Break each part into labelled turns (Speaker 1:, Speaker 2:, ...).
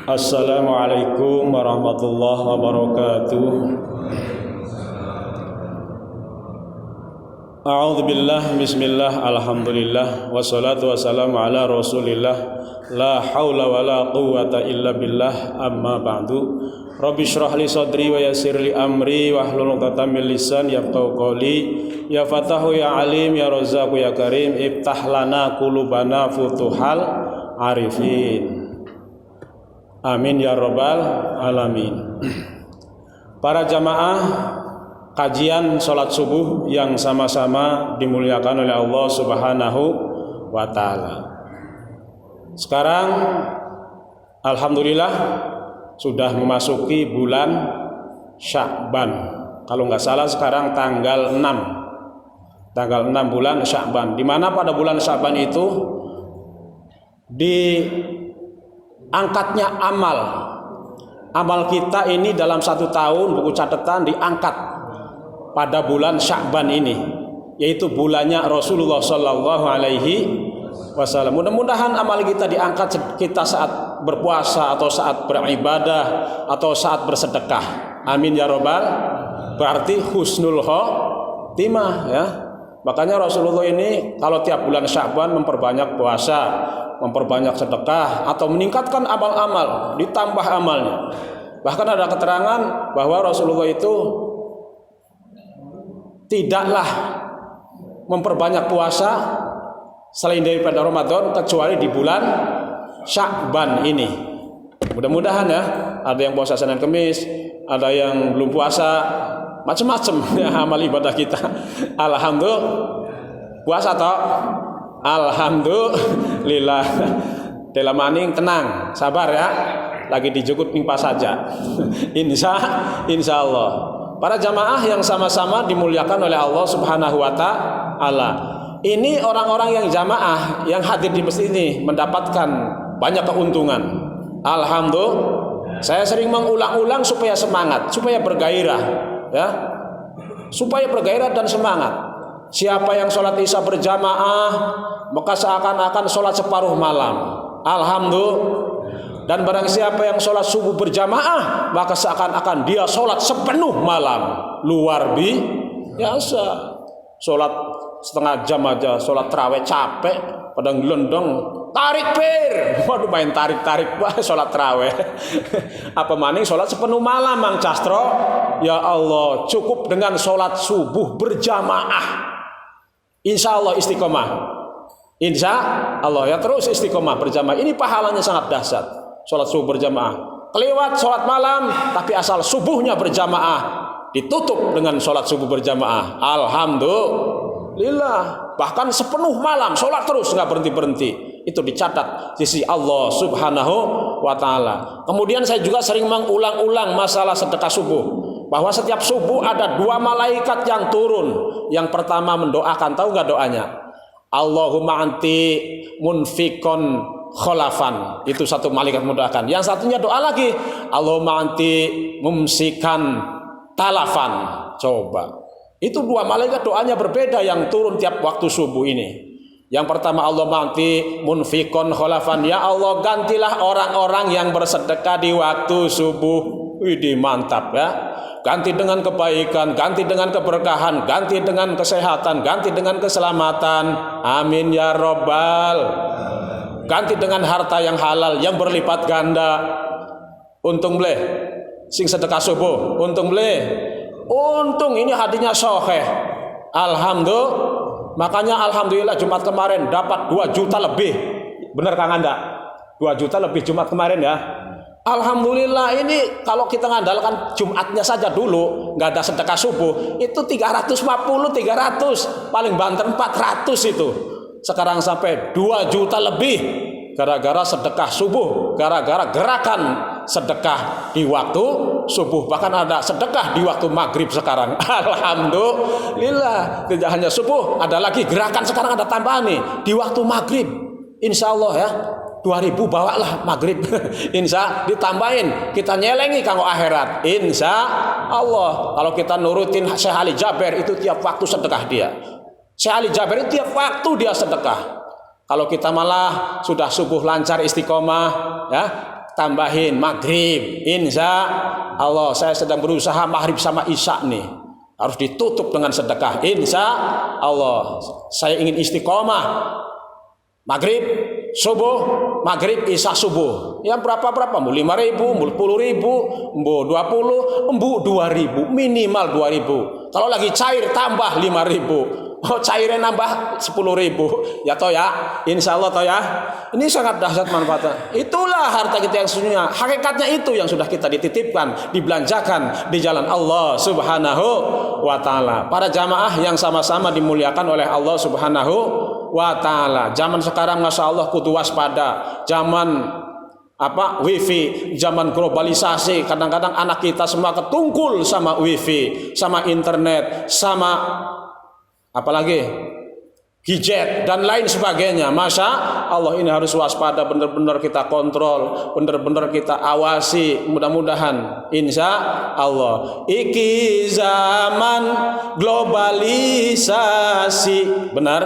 Speaker 1: Assalamualaikum warahmatullahi wabarakatuh. A'udzubillah, bismillah, alhamdulillah, wassalatu wassalamu ala rasulillah, la haula wa la quwwata illa billah, amma ba'du. Rabbi shrah li sadri wa yassir li amri wahlul 'uqdatam min lisani yafqahu qawli. Ya Fatahu ya Alim ya Razzaqu ya Karim, iftah lana qulubana futuhal arifin. Amin ya rabbal alamin. Para jamaah kajian sholat subuh yang sama-sama dimuliakan oleh Allah Subhanahu wa ta'ala. Sekarang alhamdulillah sudah memasuki bulan Sya'ban. Kalau nggak salah sekarang tanggal 6 bulan Sya'ban, di mana pada bulan Sya'ban itu diangkatnya amal kita ini dalam satu tahun, buku catatan diangkat pada bulan Sya'ban ini, yaitu bulannya Rasulullah Sallallahu Alaihi Wasallam. Mudah-mudahan amal kita diangkat kita saat berpuasa atau saat beribadah atau saat bersedekah. Amin ya robbal. Berarti husnul khotimah ya. Makanya Rasulullah ini kalau tiap bulan Sya'ban memperbanyak puasa, memperbanyak sedekah, atau meningkatkan amal-amal, ditambah amalnya. Bahkan ada keterangan bahwa Rasulullah itu tidaklah memperbanyak puasa selain daripada Ramadan kecuali di bulan Sya'ban ini. Mudah-mudahan ya, ada yang puasa Senin Kamis, ada yang belum puasa, macam-macam ya amal ibadah kita. Alhamdulillah puasa toh. Alhamdulillah. Dalam maning tenang, sabar ya. Lagi dijukut ning pas saja. Insya Allah. Para jamaah yang sama-sama dimuliakan oleh Allah Subhanahu wa ta'ala. Ini orang-orang yang jamaah yang hadir di masjid ini mendapatkan banyak keuntungan. Alhamdulillah. Saya sering mengulang-ulang supaya semangat, supaya bergairah, ya. Supaya bergairah dan semangat. Siapa yang sholat isya berjamaah, maka seakan-akan sholat separuh malam. Alhamdulillah. Dan barang siapa yang sholat subuh berjamaah, maka seakan-akan dia sholat sepenuh malam. Luar biasa. Sholat setengah jam aja, sholat tarawih capek, pada gelendong, tarik pir. Waduh, main tarik-tarik, wah sholat tarawih. Apa maning sholat sepenuh malam, Mang Castro? Ya Allah, cukup dengan sholat subuh berjamaah. Insya Allah istiqomah. Insya Allah ya, terus istiqomah berjamaah. Ini pahalanya sangat dahsyat. Sholat subuh berjamaah, kelewat sholat malam, tapi asal subuhnya berjamaah, ditutup dengan sholat subuh berjamaah. Alhamdulillah. Bahkan sepenuh malam sholat terus, nggak berhenti-berhenti. Itu dicatat di sisi Allah Subhanahu wa ta'ala. Kemudian saya juga sering mengulang-ulang masalah sedekah subuh, bahwa setiap subuh ada 2 malaikat yang turun. Yang pertama mendoakan, tahu nggak doanya? Allahumma anti munfikon kholafan. Itu satu malaikat mendoakan. Yang satunya doa lagi, Allahumma anti mumsikan talafan. Coba. Itu 2 malaikat doanya berbeda yang turun tiap waktu subuh ini. Yang pertama, Allahumma anti munfikon kholafan. Ya Allah, gantilah orang-orang yang bersedekah di waktu subuh. Widih, mantap ya. Ganti dengan kebaikan, ganti dengan keberkahan, ganti dengan kesehatan, ganti dengan keselamatan. Amin ya robbal. Ganti dengan harta yang halal, yang berlipat ganda. Untung bleh sing sedekah subuh, untung bleh. Untung ini hadinya soheh. Alhamdulillah. Makanya alhamdulillah Jumat kemarin dapat 2 juta lebih. Benar Kang Anda? 2 juta lebih Jumat kemarin ya. Alhamdulillah. Ini kalau kita ngandalkan Jumatnya saja dulu, nggak ada sedekah subuh, itu 350, 300, paling banter 400 itu. Sekarang sampai 2 juta lebih gara-gara sedekah subuh, gara-gara gerakan sedekah di waktu subuh. Bahkan ada sedekah di waktu maghrib sekarang. Alhamdulillah. Tidak hanya subuh, ada lagi gerakan sekarang, ada tambahan nih di waktu maghrib. Insya Allah ya, 2000 bawalah maghrib. Insya ditambahin, kita nyelengi kanggo akhirat. Insya Allah. Kalau kita nurutin Syekh Ali Jaber, itu tiap waktu sedekah dia. Syekh Ali Jaber itu tiap waktu dia sedekah. Kalau kita malah sudah subuh lancar istiqomah, ya, tambahin maghrib. Insya Allah saya sedang berusaha maghrib sama isya nih, harus ditutup dengan sedekah. Insya Allah saya ingin istiqomah maghrib subuh, maghrib isya subuh. Yang berapa mau 5.000, mau 10.000, mau 20, mau 2.000, minimal 2.000. Kalau lagi cair tambah 5.000. Oh, cairnya nambah 10.000. Ya toh ya, insya Allah toh ya. Ini sangat dahsyat manfaatnya. Itulah harta kita yang sesungguhnya. Hakikatnya itu yang sudah kita dititipkan, dibelanjakan di jalan Allah Subhanahu wa taala. Para jamaah yang sama-sama dimuliakan oleh Allah Subhanahu wa taala. Zaman sekarang Masya Allah kudu waspada. Zaman wifi, zaman globalisasi. Kadang-kadang anak kita semua ketungkul sama wifi, sama internet, sama apalagi gadget dan lain sebagainya. Masya Allah ini harus waspada, benar-benar kita kontrol, benar-benar kita awasi. Mudah-mudahan insya Allah iki zaman globalisasi benar,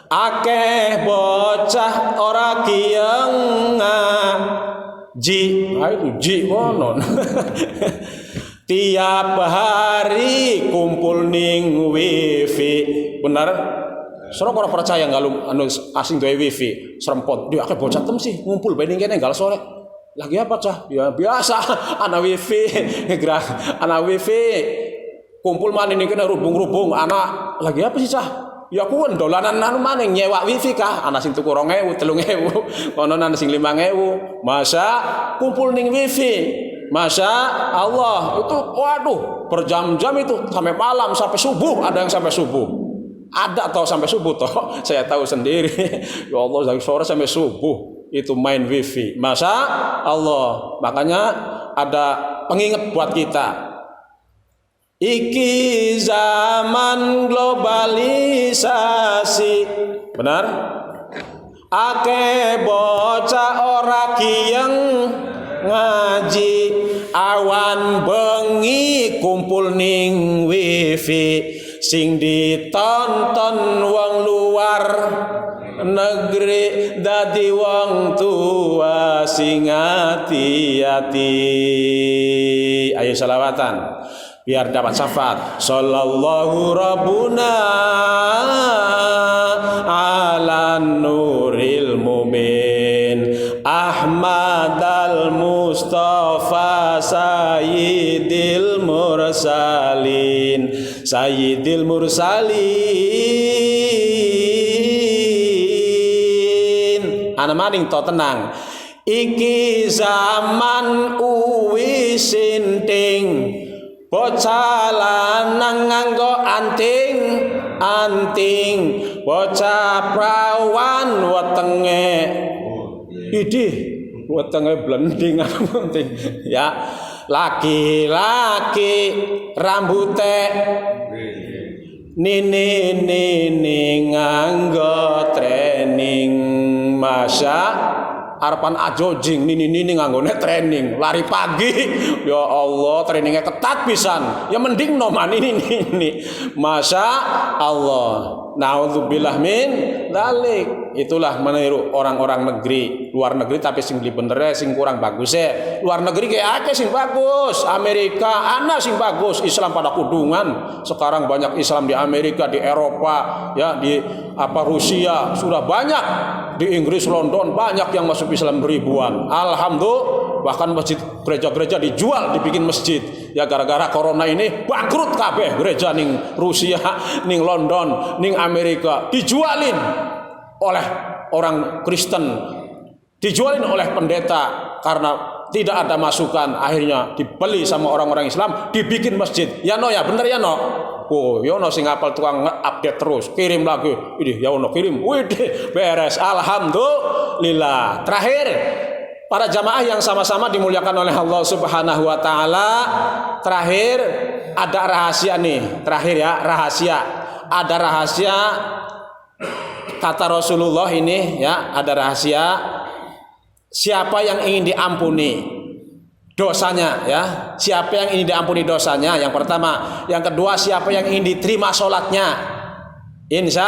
Speaker 1: akeh bocah ora kiyeng ngaji. Itu ji wonon. Tiap hari kumpul ning wifi. Benar? Serok ora percaya ngalu anu asing duwe wifi, serempot. Dia akeh bocah tem sih ngumpul bening kene enggal sore. Lagi apa cah? Ya biasa ana wifi, ana wifi. Kumpul maneh ning kene rubung-rubung. Anak lagi apa sih cah? Ya kuwi dolanan anu maneh nyewa wifi kah? Ana sing tuku 2.000, 3.000, ono ana sing 5.000. Masa kumpul ning wifi. Masya Allah itu waduh berjam-jam itu sampai malam, sampai subuh. Ada yang sampai subuh, ada atau sampai subuh toh saya tahu sendiri. Ya Allah dari sore sampai subuh itu main wifi. Masya Allah. Makanya ada pengingat buat kita. Iki zaman globalisasi. Benar? Ake bocah ora kiyeng ngaji, awan bengi kumpul ning wifi, sing ditonton wong luar negeri, dadi wong tua sing hati-hati. Ayo salawatan biar dapat syafaat. Sallallahu rabbuna ala nuril mumin Ahmad al-Mustafa Sayyidil Mursalin Sayyidil Mursalin. Ana maning to tenang. Iki zaman uwi sinting, bocah lanang nganggo anting, bocah prawan wetenge idih wetenge blending anting ya, laki-laki rambute nini nganggo training. Masya arepan ajojing nini nganggone training lari pagi. Ya Allah trainingnya ketat pisan. Ya mending noman ini. Masya Allah. Naudzubillah min dzalik. Itulah meniru orang-orang negeri, luar negeri tapi sing beli bener sing kurang bagus ya. Luar negeri kayak akeh sing bagus, Amerika ana sing bagus, Islam pada kudungan. Sekarang banyak Islam di Amerika, di Eropa, ya di Rusia, sudah banyak di Inggris, London banyak yang masuk Islam ribuan. Alhamdulillah, bahkan masjid gereja-gereja dijual, dibikin masjid. Ya gara-gara corona ini bangkrut kabeh gereja ning Rusia, ning London, ning Amerika dijualin oleh orang Kristen, dijualin oleh pendeta karena tidak ada masukan. Akhirnya dibeli sama orang-orang Islam, dibikin masjid. Ya no ya, bener ya no. Oh, ya no sing apal tukang update terus, kirim lagi. Ini ya no kirim. Widih, beres. Alhamdulillah. Terakhir, para jamaah yang sama-sama dimuliakan oleh Allah Subhanahu wa taala. Terakhir ada rahasia nih. Terakhir ya, rahasia. Ada rahasia kata Rasulullah ini ya, ada rahasia. Siapa yang ingin diampuni dosanya ya, siapa yang ingin diampuni dosanya, yang pertama. Yang kedua, siapa yang ingin diterima sholatnya, insya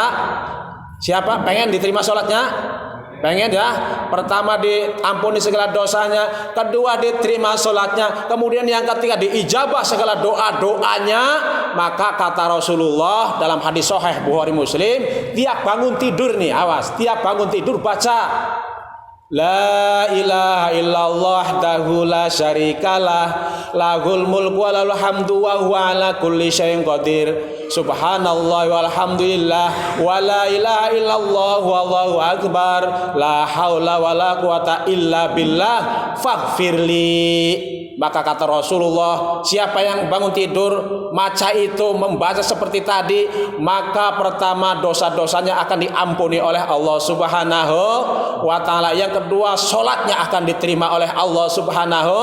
Speaker 1: Siapa pengen diterima sholatnya? Pengen ya? Pertama diampuni segala dosanya, kedua diterima sholatnya, kemudian yang ketiga diijabah segala doa-doanya. Maka kata Rasulullah dalam hadis sahih Bukhari Muslim, tiap bangun tidur nih, awas, tiap bangun tidur baca La ilaha illallah wahdahu la syarikalah lahul mulku wa lahul hamdu wa huwa ala kulli syai'in qadir subhanallah walhamdulillah wa la ilaha illallah wallahu akbar la haula wa la quwata illa billah faghfirli. Maka kata Rasulullah, siapa yang bangun tidur maca itu, membaca seperti tadi, maka pertama dosa-dosanya akan diampuni oleh Allah Subhanahu wa ta'ala. Yang kedua, sholatnya akan diterima oleh Allah Subhanahu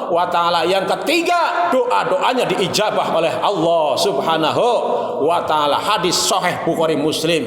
Speaker 1: wa ta'ala. Yang ketiga, doa-doanya diijabah oleh Allah Subhanahu wa ta'ala. Hadis sahih Bukhari Muslim,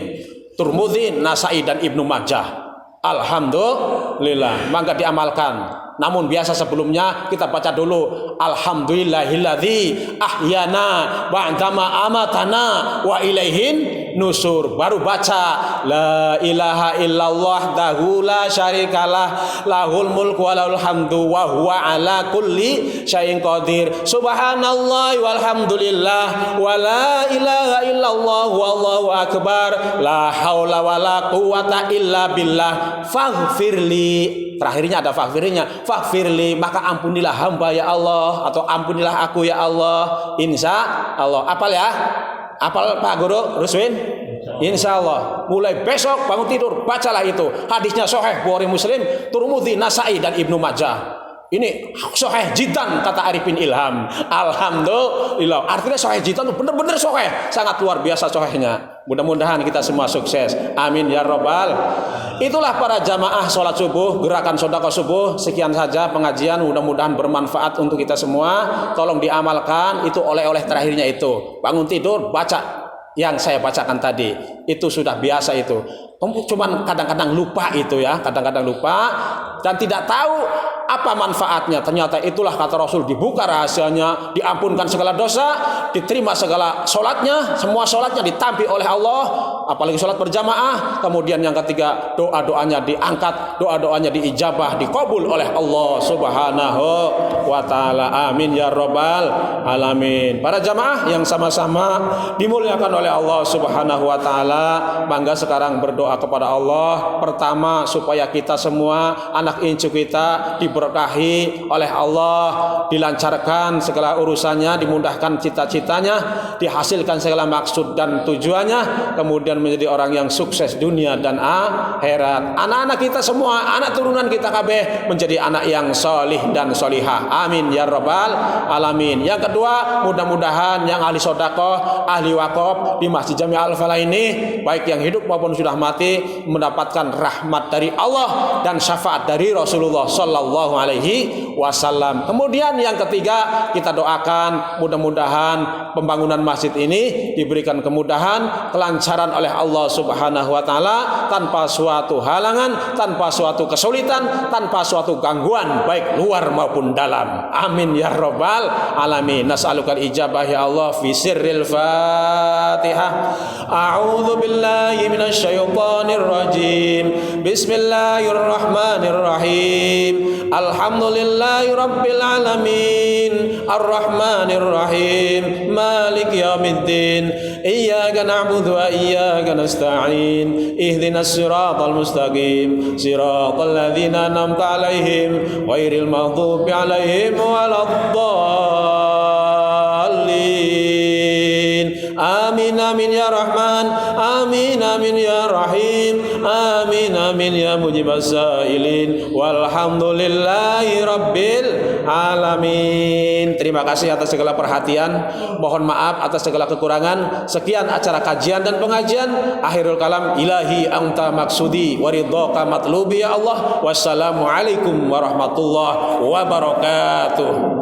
Speaker 1: Tirmidzi, Nasai dan Ibnu Majah. Alhamdulillah, maka diamalkan. Namun biasa sebelumnya kita baca dulu Alhamdulillahilladzi ahyana ba'dama amatana wa ilaihin nusur. Baru baca La ilaha illallah wahdahu la syarikalah lahul mulku wa lahul hamdu wa huwa ala kulli syai'in qadir subhanallah walhamdulillah wa la ilaha illallah wallahu akbar la haula wa la quwata illa billah faghfirli. Terakhirnya ada faghfirlinya, faghfirli, maka ampunilah hamba ya Allah, atau ampunilah aku ya Allah, insya Allah. Apal ya? Apal Pak Guru Ruswin? Insya Allah. Mulai besok bangun tidur bacalah itu. Hadisnya sahih Bukhari Muslim, Tirmidzi, Nasai dan Ibnu Majah. Ini sahih jidan kata Arifin Ilham. Alhamdulillah. Artinya sahih jidan itu benar-benar sahih, sangat luar biasa sahihnya. Mudah-mudahan kita semua sukses. Amin ya robbal. Itulah para jamaah sholat subuh, gerakan sedekah subuh. Sekian saja pengajian, mudah-mudahan bermanfaat untuk kita semua. Tolong diamalkan, itu oleh-oleh terakhirnya itu. Bangun tidur baca yang saya bacakan tadi. Itu sudah biasa itu. Cuman kadang-kadang lupa itu ya, kadang-kadang lupa dan tidak tahu apa manfaatnya. Ternyata itulah kata Rasul, dibuka rahasianya, diampunkan segala dosa, diterima segala sholatnya, semua sholatnya ditampi oleh Allah, apalagi sholat berjamaah. Kemudian yang ketiga, doa-doanya diangkat, doa-doanya diijabah, dikabul oleh Allah Subhanahu wa ta'ala. Amin ya robbal alamin. Para jamaah yang sama-sama dimuliakan oleh Allah Subhanahu wa ta'ala, mangga sekarang berdoa kepada Allah. Pertama, supaya kita semua, anak incu kita diberkahi oleh Allah, dilancarkan segala urusannya, dimudahkan cita-citanya, dihasilkan segala maksud dan tujuannya, kemudian menjadi orang yang sukses dunia dan akhirat. Anak-anak kita semua, anak turunan kita kabeh menjadi anak yang solih dan solihah. Amin ya rabbal alamin. Yang kedua, mudah-mudahan yang ahli sedekah, ahli wakaf di Masjid Jami Al-Falah ini, baik yang hidup maupun sudah mati, mendapatkan rahmat dari Allah dan syafaat dari Rasulullah sallallahu alaihi wasallam. Kemudian yang ketiga, kita doakan mudah-mudahan pembangunan masjid ini diberikan kemudahan, kelancaran oleh Allah Subhanahu wa taala, tanpa suatu halangan, tanpa suatu kesulitan, tanpa suatu gangguan baik luar maupun dalam. Amin ya rabbal alamin. Nas'alukal ijabah ya Allah fi sirril Fatihah. A'udzu billahi minasyaitonir rajim. Bismillahirrahmanirrahim. Alhamdulillahi rabbil alamin. Arrahmanir rahim. Malik yaumiddin. Iyyaka na'budu wa iyyaka nasta'in. Ihdinas siratal mustaqim. Siratal ladzina an'amta 'alaihim ghairil maghdubi 'alaihim waladdallin. Amin amin ya Rahman. Amin amin ya Rahim. Amin amin ya mujibas sailin. Walhamdulillahi rabbil alamin. Terima kasih atas segala perhatian. Mohon maaf atas segala kekurangan. Sekian acara kajian dan pengajian. Akhirul kalam, ilahi anta maksudi waridhaka matlubi ya Allah. Wassalamualaikum warahmatullahi wabarakatuh.